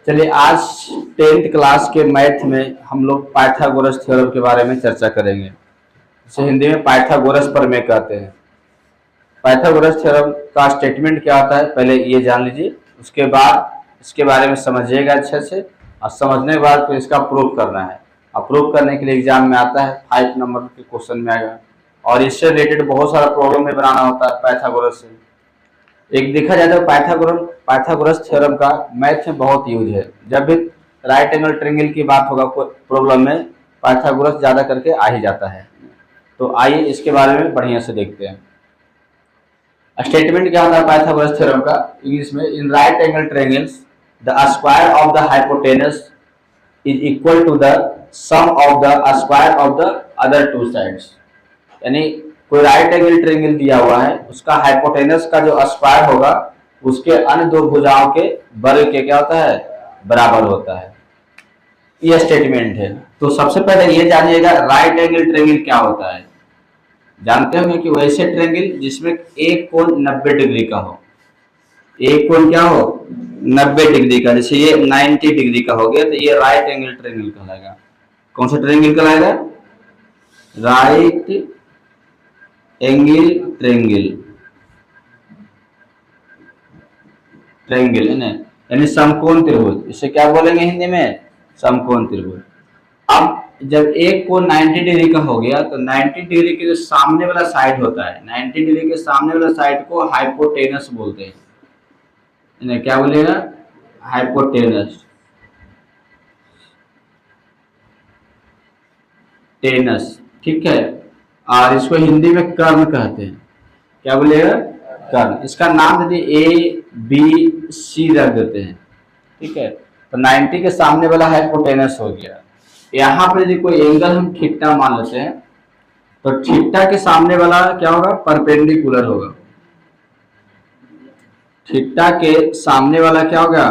चलिए आज 10th class के मैथ में हम लोग पाइथागोरस थ्योरम के बारे में चर्चा करेंगे। इसे हिंदी में पाइथागोरस प्रमेय कहते हैं। पाइथागोरस थ्योरम का स्टेटमेंट क्या होता है पहले ये जान लीजिए, उसके बाद इसके बारे में समझिएगा अच्छे से, और समझने के बाद फिर इसका प्रूफ करना है। और प्रूफ करने के लिए एग्जाम में आता है 5 नंबर के क्वेश्चन में आएगा, और इससे रिलेटेड बहुत सारा प्रॉब्लम में बनाना होता है पाइथागोरस से। एक देखा जाए तो पाइथागोरस थ्योरम का मैथ में बहुत यूज है। जब भी राइट एंगल ट्रायंगल की बात होगा प्रॉब्लम में, पाइथागोरस ज्यादा करके आ ही जाता है। तो आइए इसके बारे में बढ़िया से देखते हैं। स्टेटमेंट क्या होता है पाइथागोरस थ्योरम का इंग्लिश में? In right angle triangles the square of the hypotenuse is equal to the sum of the square of the other two sides. यानी कोई राइट एंगल ट्रायंगल दिया हुआ है, उसका हाइपोटेनस का जो स्क्वायर होगा उसके अन्य दो भुजाओं के वर्ग के क्या होता है? बराबर होता है। यह स्टेटमेंट है। तो सबसे पहले ये जानिएगा राइट एंगल ट्रायंगल क्या होता है। जानते होंगे कि वैसे ट्रायंगल जिसमें एक कोण 90 डिग्री का हो। एक कोण क्या हो? 90 डिग्री का। जैसे ये 90 डिग्री का हो गया तो ये राइट एंगल ट्रायंगल कहलाएगा। कौन सा ट्रायंगल कहलाएगा? राइट एंगल ट्रायंगल है ना, यानी समकोण त्रिभुज। इसे क्या बोलेंगे हिंदी में? समकोण त्रिभुज। अब जब एक कोण 90 डिग्री का हो गया तो 90 डिग्री के जो सामने वाला साइड होता है, 90 डिग्री के सामने वाला साइड को हाइपोटेनस बोलते हैं। क्या बोलेगा? हाइपोटेनस टेनस, ठीक है। और इसको हिंदी में कर्ण कहते हैं। क्या बोलेगा? कर्ण। इसका नाम यदि ए बी सी रख देते हैं, ठीक है, तो 90 के सामने वाला हाइपोटेनस हो गया। यहाँ पर यदि कोई एंगल हम थीटा मान लेते हैं तो थीटा के सामने वाला क्या होगा? परपेंडिकुलर होगा। थीटा के सामने वाला क्या होगा?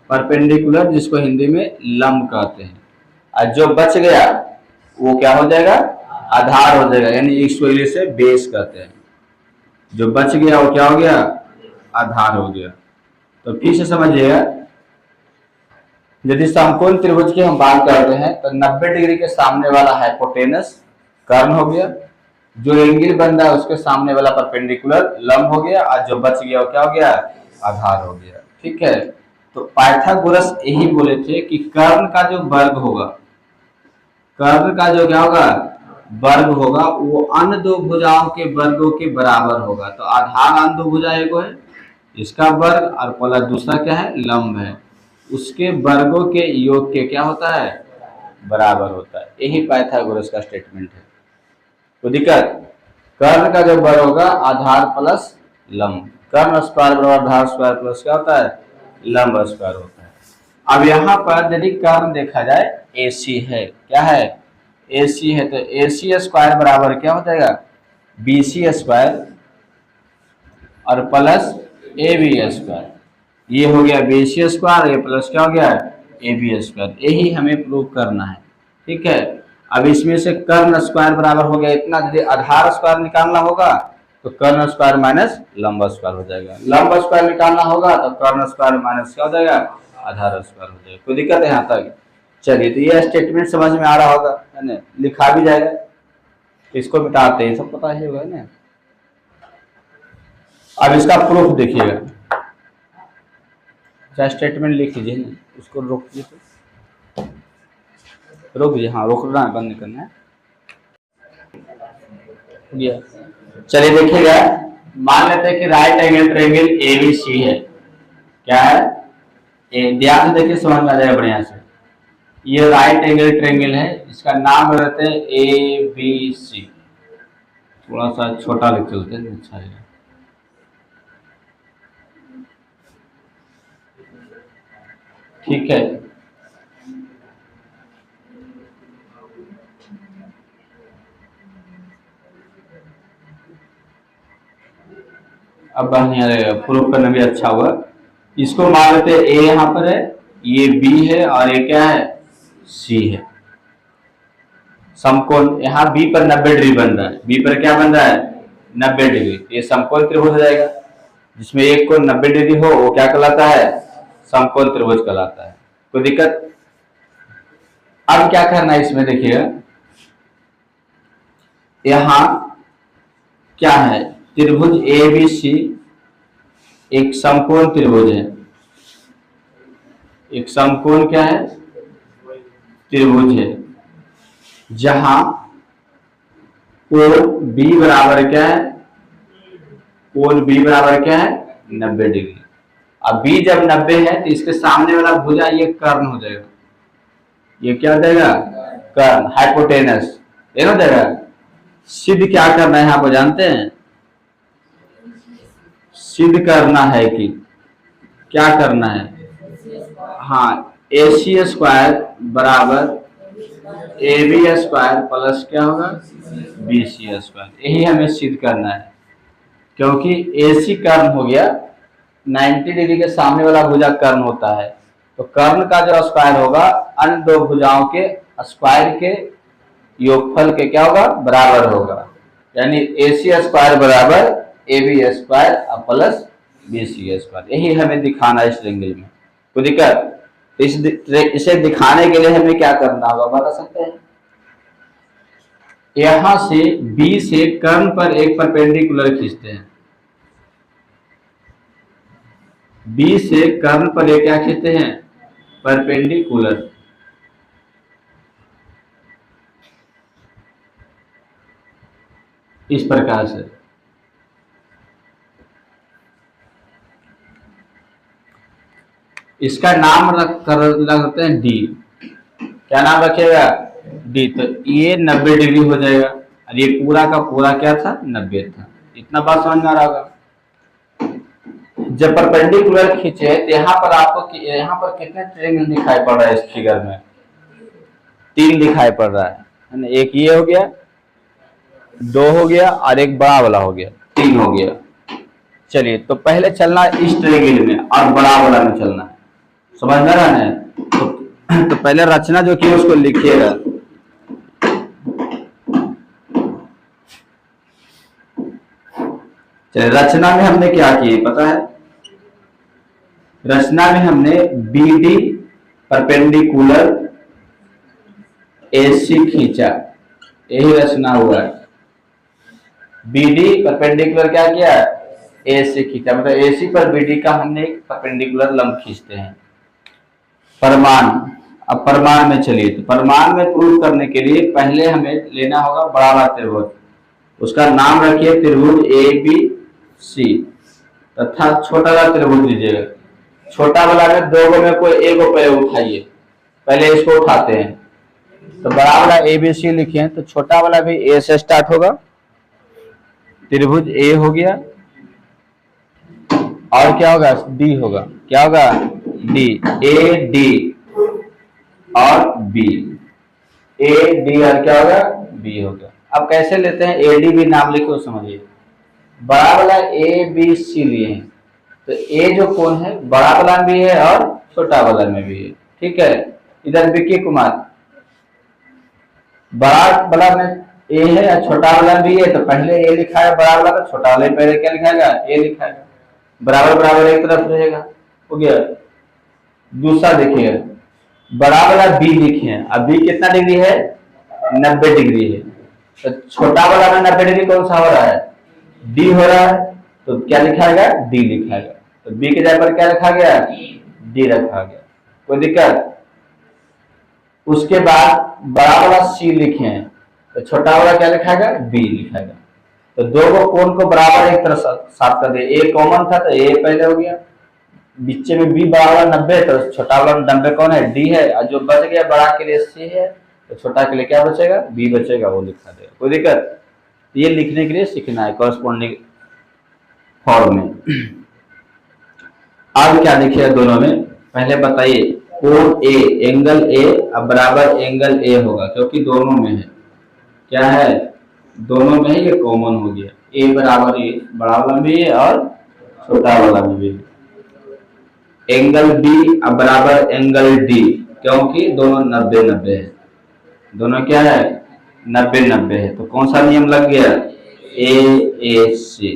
परपेंडिकुलर, जिसको हिंदी में लंब कहते हैं। और जो बच गया वो क्या हो जाएगा? आधार हो जाएगा, यानी इसको इंग्लिश से बेस कहते हैं। जो बच गया वो क्या हो गया? आधार हो गया। तो फिर से समझिएगा, यदि समकोण त्रिभुज की हम बात करते हैं तो 90 डिग्री के सामने वाला हाइपोटेनस कर्ण हो गया, जो एंगल बन रहा है उसके सामने वाला परपेंडिकुलर लंब हो गया, और जो बच गया वो क्या हो गया? आधार हो गया। ठीक है। तो पाइथागोरस यही बोले थे कि कर्ण का जो वर्ग होगा, कर्ण का जो क्या होगा? वर्ग होगा, वो अन्य दो भुजाओं के वर्गों के बराबर होगा। तो आधार अन्य दो भुजा एगो है, इसका वर्ग, और प्लस दूसरा क्या है? लंब है, उसके वर्गों के योग के क्या होता है? बराबर होता है। यही पाइथागोरस का स्टेटमेंट है। तो दिक्कत, कर्ण का जो वर्ग होगा आधार प्लस लंब, कर्ण स्क्वायर बराबर आधार स्क्वायर प्लस क्या होता है? लंब स्क्वायर होता है। अब यहाँ पर यदि कर्ण देखा जाए AC है, क्या है? AC है, तो AC स्क्वायर बराबर क्या हो जाएगा? BC स्क्वायर और प्लस AB स्क्वायर। ये हो गया BC स्क्वायर, ये प्लस क्या हो गया? AB square. यही हमें प्रूव करना है। ठीक है। अब इसमें से कर्ण स्क्वायर बराबर हो गया इतना, यदि आधार स्क्वायर निकालना होगा तो कर्ण स्क्वायर माइनस लंब स्क्वायर हो जाएगा। लंब स्क्वायर निकालना होगा तो कर्ण स्क्वायर माइनस क्या हो जाएगा? आधार स्क्वायर हो जाएगा। कोई दिक्कत है यहाँ तक? चलिए, तो ये स्टेटमेंट समझ में आ रहा होगा, है ना? लिखा भी जाएगा, इसको मिटाते हैं, सब पता ही होगा ना। अब इसका प्रूफ देखिएगा। चाहे स्टेटमेंट लिख लीजिए ना, उसको रोक दीजिए, रोक दीजिए। हाँ, रोकना है, बंद नहीं करना है। चलिए देखिएगा, मान लेते हैं कि राइट एंगल ट्रायंगल ABC है। क्या है? ध्यान से देखिए, समझ में आ जाएगा बढ़िया से। ये राइट एंगल ट्रायंगल है, इसका नाम रहते हैं ABC। थोड़ा सा छोटा लिख चलते हैं, अच्छा है। ठीक है। अब बढ़िया रहेगा, प्रूफ करना भी अच्छा हुआ। इसको मान लेते हैं A यहाँ पर है, ये B है, और ये क्या है? C है। समकोण यहाँ B पर 90 डिग्री बन रहा है। B पर क्या बन रहा है? 90 डिग्री। ये समकोण त्रिभुज हो जाएगा। जिसमें एक कोण 90 डिग्री हो वो क्या कहलाता है? समकोण त्रिभुज कहलाता है। कोई दिक्कत? अब क्या करना है इसमें देखिएगा, यहां क्या है, त्रिभुज ए बी सी एक समकोण त्रिभुज है। एक समकोण क्या है? त्रिभुज है, जहां कोण बी बराबर क्या है? कोण बी बराबर क्या है? 90 डिग्री। अब बी जब 90 है तो इसके सामने वाला भुजा ये कर्ण हो जाएगा। ये क्या हो जाएगा? कर्ण, हाइपोटेनस, ये हो जाएगा। सिद्ध क्या करना है आप जानते हैं? सिद्ध करना है कि क्या करना है? हाँ, ए सी स्क्वायर बराबर ए बी स्क्वायर प्लस क्या होगा? बी सी स्क्वायर, यही हमें सिद्ध करना है। क्योंकि ए सी कर्ण हो गया, 90 डिग्री के सामने वाला भुजा कर्ण होता है, तो कर्ण का जो स्क्वायर होगा अन्य दो भुजाओं के स्क्वायर के योगफल के क्या होगा? बराबर होगा। यानी ए सी स्क्वायर बराबर A B square plus B C square, यही हमें दिखाना है इस ट्रायंगल में। कोई दिक्कत? इसे दिखाने के लिए हमें क्या करना होगा बता सकते हैं? यहां से बी से कर्ण पर एक परपेंडिकुलर खींचते हैं। बी से कर्ण पर एक क्या खींचते हैं? परपेंडिकुलर। इस प्रकार से इसका नाम रखते हैं डी। क्या नाम रखिएगा? डी। तो ये 90 डिग्री हो जाएगा और ये पूरा का पूरा क्या था? 90 था। इतना बात समझ में आ रहा होगा। जब परपेंडिकुलर खींचे तो यहाँ पर आपको यहाँ पर कितने ट्रायंगल दिखाई पड़ रहा है? इस फिगर में 3 दिखाई पड़ रहा है। एक ये हो गया, 2 हो गया और एक बड़ा वाला हो गया, 3 हो गया। चलिए, तो पहले चलना इस ट्रायंगल में और बड़ा वाला में चलना है। समझ में रहा है? तो पहले रचना जो की उसको लिखिएगा। चलिए, रचना में हमने क्या किए पता है? रचना में हमने बी डी परपेंडिकुलर ए सी खींचा, यही रचना हुआ है। बी डी परपेंडिकुलर क्या किया? ए सी खींचा, मतलब ए सी पर बी डी का हमने एक परपेंडिकुलर लंब खींचते हैं। परमाण, अब परमाण में चलिए, तो परमाण में प्रूव करने के लिए पहले हमें लेना होगा बड़ा वाला त्रिभुज। उसका नाम रखिए त्रिभुज ए बी सी, तथा छोटा वाला त्रिभुज लीजिएगा। छोटा वाला में 2 गो में कोई एक को पहले उठाइए, पहले इसको उठाते हैं। तो बड़ा वाला ए बी सी लिखे, तो छोटा वाला भी ए से स्टार्ट होगा, त्रिभुज ए हो गया, और क्या होगा? डी होगा। क्या होगा? डी। ए डी और बी, ए डी और क्या होगा? बी होगा। अब कैसे लेते हैं? ए डी बी नाम लिखो, समझिए। बड़ा वाला ए बी सी लिए हैं, तो ए जो कोण है बड़ा वाला में भी है और छोटा वाला में भी है, ठीक है। इधर विक्की कुमार, बड़ा वाला में ए है और छोटा वाला भी है, तो पहले ए लिखा है बड़ा वाला, तो छोटा वाले पहले क्या लिखाएगा? ए लिखाएगा। बराबर बराबर एक तरफ रहेगा, हो गया। दूसरा देखिए, बड़ा वाला बी लिखे हैं, अब बी कितना डिग्री है? 90 डिग्री है। तो छोटा वाला में 90 डिग्री कौन सा हो रहा है? डी हो रहा है, तो क्या लिखाएगा? डी लिखाएगा। तो बी के जगह पर क्या रखा गया? डी रखा गया। कोई दिक्कत? उसके बाद बड़ा वाला सी लिखे हैं, तो छोटा वाला क्या लिखाएगा? बी लिखाएगा। तो 2 को कोण को बराबर एक तरफ साफ कर दिया। ए कॉमन था तो ए पहले हो गया, बीच में बी बड़ा वाला 90, तो छोटा वाला 90 कौन है? डी है, और जो बच गया बड़ा के लिए सी है, तो छोटा के लिए क्या बचेगा? बी बचेगा, वो लिखा देगा। कोई दिक्कत? ये लिखने के लिए सीखना है कॉरस्पॉन्डिंग फॉर्म में। अब क्या देखिए दोनों में, पहले बताइए कोण ए, एंगल ए अब बराबर एंगल ए होगा, क्योंकि दोनों में है। क्या है? दोनों में है, ये कॉमन हो गया। ए बराबर ए, बड़ा वाला भी है और छोटा वाला भी है। एंगल बी अब बराबर एंगल डी, क्योंकि दोनों 90-90 है। दोनों क्या है? 90-90 है। तो कौन सा नियम लग गया? ए से।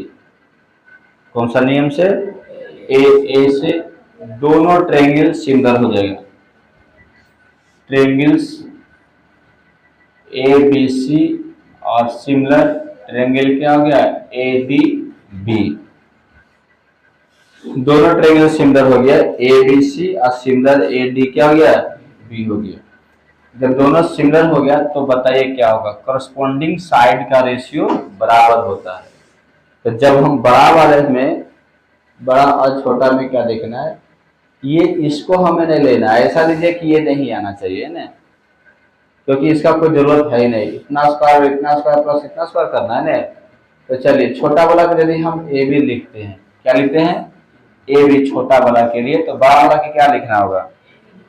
कौन सा नियम से? ए से दोनों ट्रायंगल सिमिलर हो जाएगा। ट्रेंगल्स ए बी सी और सिमिलर ट्रेंगल क्या हो गया, ए डी बी। दोनों ट्रेंगल सिमिलर हो गया, ए बी सी और सिमिलर ए डी क्या हो गया, बी हो गया। जब दोनों सिमिलर हो गया तो बताइए क्या होगा, करस्पॉन्डिंग साइड का रेशियो बराबर होता है। तो जब हम बड़ा वाले में, बड़ा और छोटा में क्या देखना है, ये इसको हमें नहीं लेना है, ऐसा लीजिए कि ये नहीं आना चाहिए ना, क्योंकि इसका कोई जरूरत है ही नहीं, इतना स्क्वायर प्लस इतना स्क्वायर करना है ना। तो चलिए छोटा वाला के यदि हम ए बी लिखते हैं, क्या लिखते हैं, ए बी छोटा वाला के लिए, तो बड़ा वाला के क्या लिखना होगा,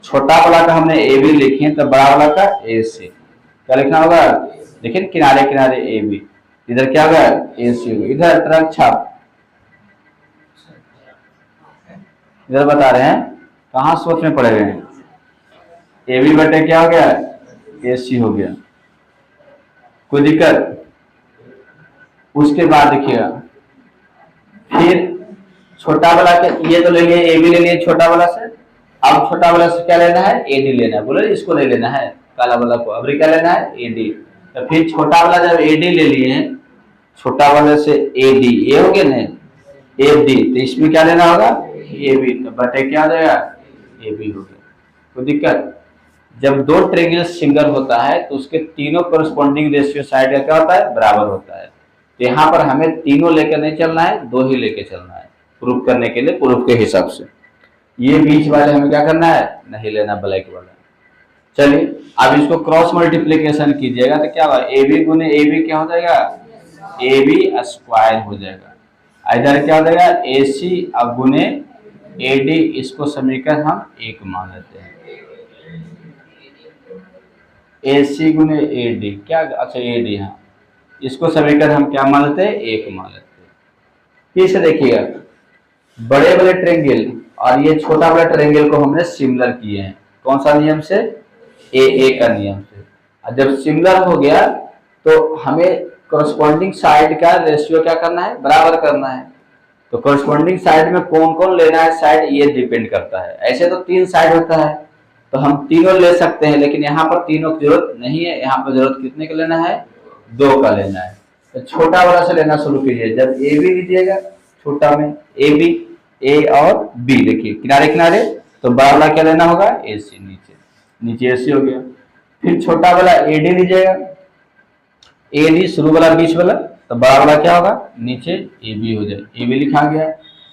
छोटा वाला का हमने ए बी लिखे तो बड़ा वाला का ए सी क्या लिखना होगा, देखिए किनारे किनारे ए बी, इधर क्या होगा ए सी होगा, इधर ट्रंक छाप, इधर बता रहे हैं कहाँ सोच में पड़े हुए हैं, ए बी बटे क्या हो गया, ए सी हो गया, कोई दिक्कत। उसके बाद देखिएगा फिर छोटा वाला के, ये तो ले लिए ए बी ले लिए छोटा वाला से, अब छोटा वाला से क्या लेना है, ए डी लेना है, बोले इसको ले लेना है काला वाला को, अब क्या लेना है, ए डी। तो फिर छोटा वाला जब ए डी ले लिए हैं, छोटा वाले से ए डी, ये हो गया ना ए डी, तो इसमें क्या लेना होगा, ए बी, तो बटे क्या हो जाएगा, ए बी हो गया, कोई दिक्कत। जब दो ट्रेंगल सिमिलर होता है तो उसके तीनों करस्पॉन्डिंग रेशियो साइड का क्या होता है, बराबर होता है। तो यहाँ पर हमें तीनों लेकर नहीं चलना है, दो ही लेकर चलना है प्रूफ करने के लिए, प्रूफ के हिसाब से। ये बीच वाले हमें क्या करना है, नहीं लेना ब्लैक वाला। चलिए अब इसको क्रॉस मल्टीप्लीकेशन कीजिएगा तो क्या होगा, ए बी गुने ए बी क्या हो जाएगा, ए बी स्क्वायर हो जाएगा, इधर क्या हो जाएगा ए सी अब गुने ए डी, इसको समीकरण हम एक मान लेते हैं, ए सी गुने ए डी क्या, अच्छा ए डी, हाँ इसको समीकरण हम क्या मान लेते हैं, एक मान लेते हैं। फिर से देखिएगा बड़े बड़े ट्रेंगल और ये छोटा बड़ा ट्रेंगल को हमने सिमिलर किए हैं, कौन सा नियम से, ए का नियम से। और जब सिमिलर हो गया तो हमें करस्पॉन्डिंग साइड का रेशियो क्या करना है, बराबर करना है। तो करस्पॉन्डिंग साइड में कौन कौन लेना है साइड, ये डिपेंड करता है। ऐसे तो तीन साइड होता है तो हम तीनों ले सकते हैं, लेकिन यहाँ पर तीनों की जरूरत नहीं है, यहाँ पर जरूरत कितने का लेना है, दो का लेना है। तो छोटा वाला से लेना शुरू कीजिए, जब ए बी लीजिएगा छोटा में ए बी, ए और बी देखिए किनारे किनारे, तो बड़ा वाला क्या लेना होगा, ए सी, नीचे नीचे ए सी हो गया। फिर छोटा वाला ए डी लीजिएगा, ए डी शुरू वाला बीच वाला, तो बड़ा वाला क्या होगा, नीचे ए बी हो जाए, ए बी लिखा गया।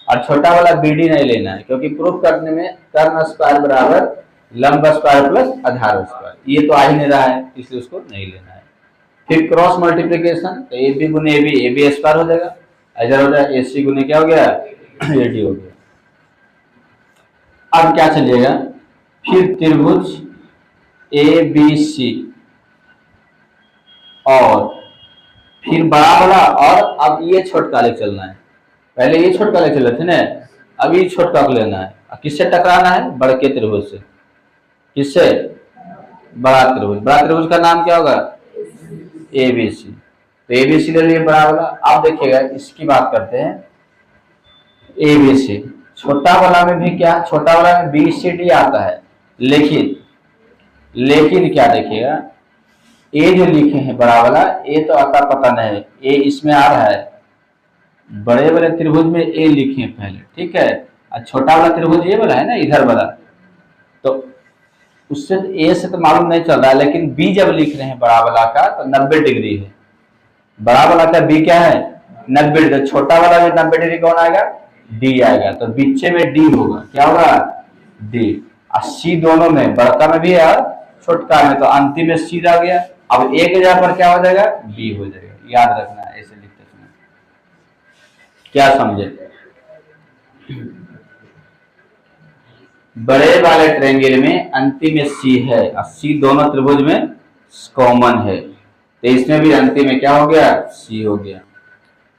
और छोटा वाला बी डी नहीं लेना है, क्योंकि प्रूफ करने में कर्ण स्क्वायर बराबर लंब स्क्वायर प्लस आधार स्क्वायर, ये तो आ ही नहीं रहा है, इसलिए उसको नहीं लेना है। फिर क्रॉस मल्टीप्लीकेशन, तो ए बी गुने ए बी स्क्वायर हो जाएगा, इधर हो जाएगा ए सी गुने क्या हो गया, ए डी हो गया। अब क्या चलिएगा, फिर त्रिभुज ए बी सी और फिर बड़ा वाला, और अब ये छोटका ले चलना है, पहले ये छोटका ले चले थे ना, अब ये छोटका लेना है। किससे टकराना है, बड़े के त्रिभुज से, किससे, बड़ा त्रिभुज, बड़ा त्रिभुज का नाम क्या होगा, ए बी सी, तो ए बी सी ले लिए बड़ा वाला। अब देखिएगा इसकी बात करते हैं, ए बी सी छोटा वाला में भी क्या, छोटा वाला में बी सी डी आता है, लेकिन क्या देखिएगा, ए जो लिखे हैं बड़ा वाला, ए तो आता पता नहीं, ए इसमें आ रहा है, बड़े वाले त्रिभुज में ए लिखे हैं पहले, ठीक है, और छोटा वाला त्रिभुज ये वाला है ना, इधर वाला, तो उससे ए से तो मालूम नहीं चल रहा है, लेकिन बी जब लिख रहे हैं बड़ा वाला का तो 90 डिग्री है, बड़ा वाला का बी क्या है, 90 डिग्री, छोटा वाला भी 90 डिग्री कौन आएगा, डी आएगा, तो बीचे में डी होगा, क्या होगा, डी। और सी दोनों में, बड़का में भी है और छोटका में, तो अंतिम में सी आ गया। अब एक जगह पर क्या हो जाएगा, बी हो जाएगा, याद रखना, ऐसे लिखते समय क्या समझे। बड़े वाले ट्रायंगल में अंतिम में सी है और सी दोनों त्रिभुज में कॉमन है, तो इसमें भी अंतिम में क्या हो गया, सी हो गया।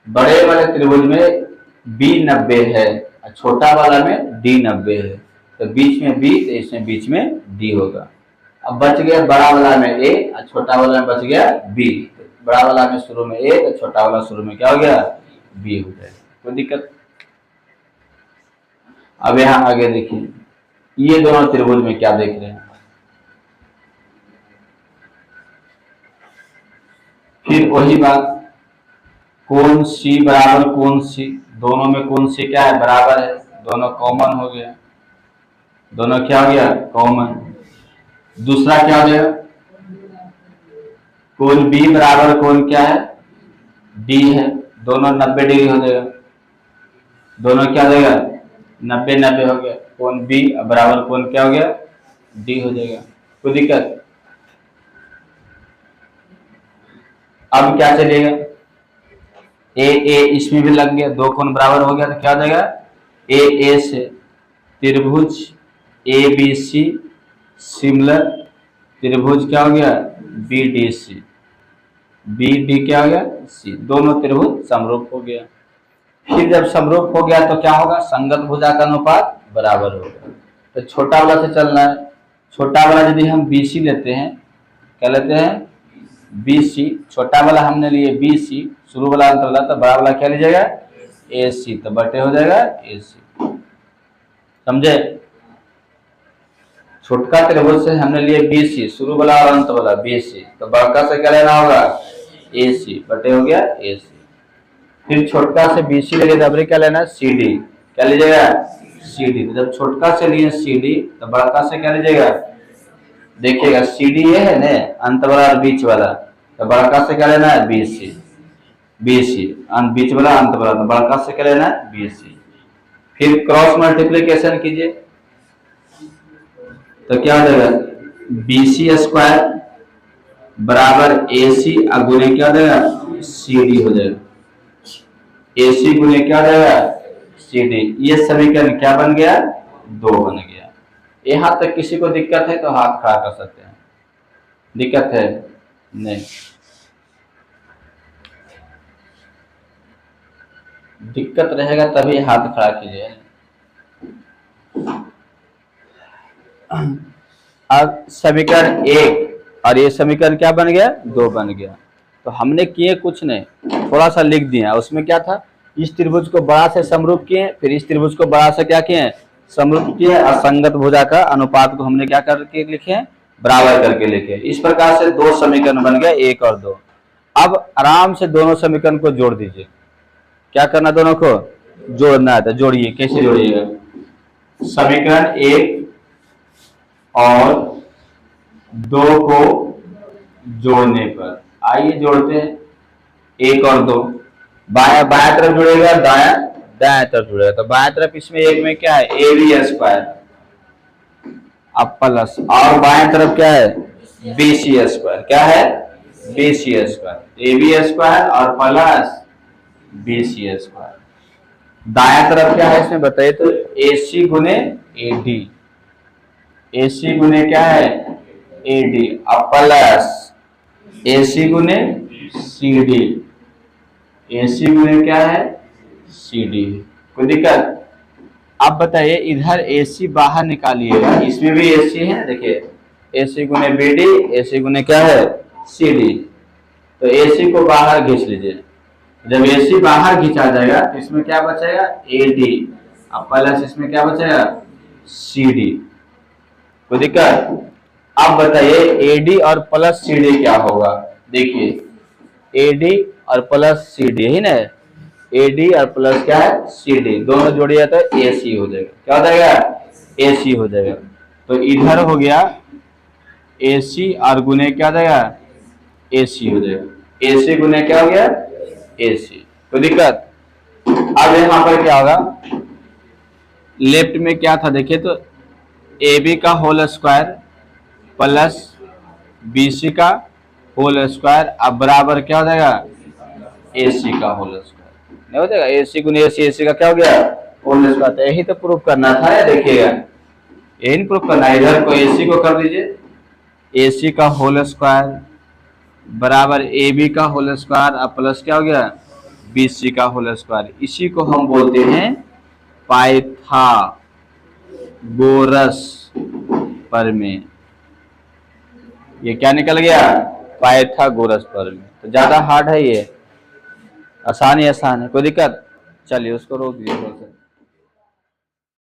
बड़े वाले त्रिभुज में बी 90 है और छोटा वाला में डी 90 है, तो बीच में बी, तो इसमें बीच में डी होगा। अब बच गया बड़ा वाला में ए और छोटा वाला में बच गया बी, बड़ा वाला में शुरू में ए तो छोटा वाला शुरू में क्या हो गया, बी हो जाएगा, कोई दिक्कत। अब यहाँ आगे देखिए, ये दोनों त्रिभुज में क्या देख रहे हैं, फिर वही बात, कोण सी बराबर कोण सी, दोनों में कोण सी क्या है, बराबर है, दोनों कॉमन हो गया, दोनों क्या हो गया, कॉमन। दूसरा क्या हो गया, कोण बी बराबर कोण क्या है, डी है, दोनों 90 डिग्री हो जाएगा, दोनों क्या हो जाएगा, 90-90 हो गया, कोण बी बराबर कोण क्या हो गया, डी हो जाएगा। कोई दिक्कत? अब क्या चलेगा, ए इसमें भी लग गया, दो कोण बराबर हो गया तो क्या हो जाएगा, ए से त्रिभुज ए बी सी सिमिलर त्रिभुज क्या हो गया, B D C, B D क्या हो गया, सी, दोनों त्रिभुज समरूप हो गया। फिर जब समरूप हो गया तो क्या होगा, संगत भुजा का अनुपात बराबर होगा। तो छोटा वाला से चलना है, छोटा वाला यदि हम BC लेते हैं, क्या लेते हैं, BC, छोटा वाला हमने लिए BC, शुरू वाला अंतर वाला, तो बड़ा वाला क्या लीजिएगा, AC, तो बटे हो जाएगा AC, समझे। छोटका त्रिभुज से हमने लिए BC, शुरू वाला और अंत वाला BC, तो बड़का से क्या लेना होगा, AC, बटे हो गया AC। फिर छोटका से BC लेंगे तब क्या लेना है, CD, क्या लीजिएगा, CD। तो जब छोटका से लिए CD तो बड़का से क्या लीजिएगा, देखिएगा CD ये है ना, अंत वाला और बीच वाला, तो बड़का से क्या लेना है, BC, बीच वाला अंत वाला, तो बड़का से क्या लेना है, BC। फिर क्रॉस मल्टीप्लीकेशन कीजिए तो क्या हो जाएगा, BC स्क्वायर बराबर AC गुने क्या हो जाएगा, CD हो जाएगा, AC गुने क्या हो जाएगा, CD। ये समीकरण क्या बन गया, 2 बन गया। यहाँ तक किसी को दिक्कत है तो हाथ खड़ा कर सकते हैं, दिक्कत है नहीं, दिक्कत रहेगा तभी हाथ खड़ा कीजिए। अब समीकरण 1 और ये समीकरण क्या बन गया, 2 बन गया। तो हमने किए कुछ नहीं, थोड़ा सा लिख दिया, उसमें क्या था, इस त्रिभुज को बड़ा से समरूप किए, फिर इस त्रिभुज को बड़ा से क्या किए, समरूप किए, और संगत भुजा का अनुपात को हमने क्या करके लिखे, बराबर करके लिखे। इस प्रकार से 2 समीकरण बन गया, 1 और 2। अब आराम से दोनों समीकरण को जोड़ दीजिए, क्या करना, दोनों को जोड़ना है, तो जोड़िए, कैसे जोड़िएगा, समीकरण 1 और 2 को जोड़ने पर, आइए जोड़ते हैं, 1 और 2, बाया तरफ जुड़ेगा, दाया तरफ जुड़ेगा, तो बाया तरफ इसमें एक में क्या है, AB स्क्वायर, अब प्लस, और बाया तरफ क्या है, BC स्क्वायर, क्या है, BC स्क्वायर, AB स्क्वायर और प्लस BC स्क्वायर। दाया तरफ क्या है इसमें बताइए, तो AC गुने AD, AC गुने क्या है, AD, अब प्लस AC गुने CD, AC गुने क्या है, CD। कोई दिक्कत? अब बताइए, इधर AC बाहर निकालिएगा, इसमें भी AC है, देखिए AC गुने BD, AC गुने क्या है, CD, तो AC को बाहर खींच लीजिए। जब AC बाहर खींचा जाएगा तो इसमें क्या बचेगा, AD, अब प्लस इसमें क्या बचेगा, CD। कोई दिक्कत? अब बताइए AD और प्लस CD क्या होगा, देखिए AD और प्लस CD ही ना, AD और प्लस क्या है, CD, दोनों जोड़िए तो AC हो जाएगा, क्या हो जाएगा, AC हो जाएगा। तो इधर हो गया AC और गुने क्या हो जाएगा, AC हो जाएगा, AC गुने क्या हो गया, AC। कोई दिक्कत? अब यहाँ पर क्या होगा, लेफ्ट में क्या था देखिए, तो AB का होल स्क्वायर प्लस BC का होल स्क्वायर, अब बराबर क्या हो जाएगा, AC का होल स्क्वायर, नहीं हो जाएगा, AC गुने AC का क्या हो गया, होल स्क्वायर। तो यही तो प्रूफ करना था, देखिएगा यही प्रूफ करना है, इधर को AC को कर दीजिए, AC का होल स्क्वायर बराबर AB का होल स्क्वायर, अब प्लस क्या हो गया, BC का होल स्क्वायर। इसी को हम बोलते हैं पाइथागोरस प्रमेय। ये क्या निकल गया, पाइथागोरस प्रमेय। तो ज्यादा हार्ड है ये, आसान ही आसान है, कोई दिक्कत? चलिए उसको रोक दीजिए।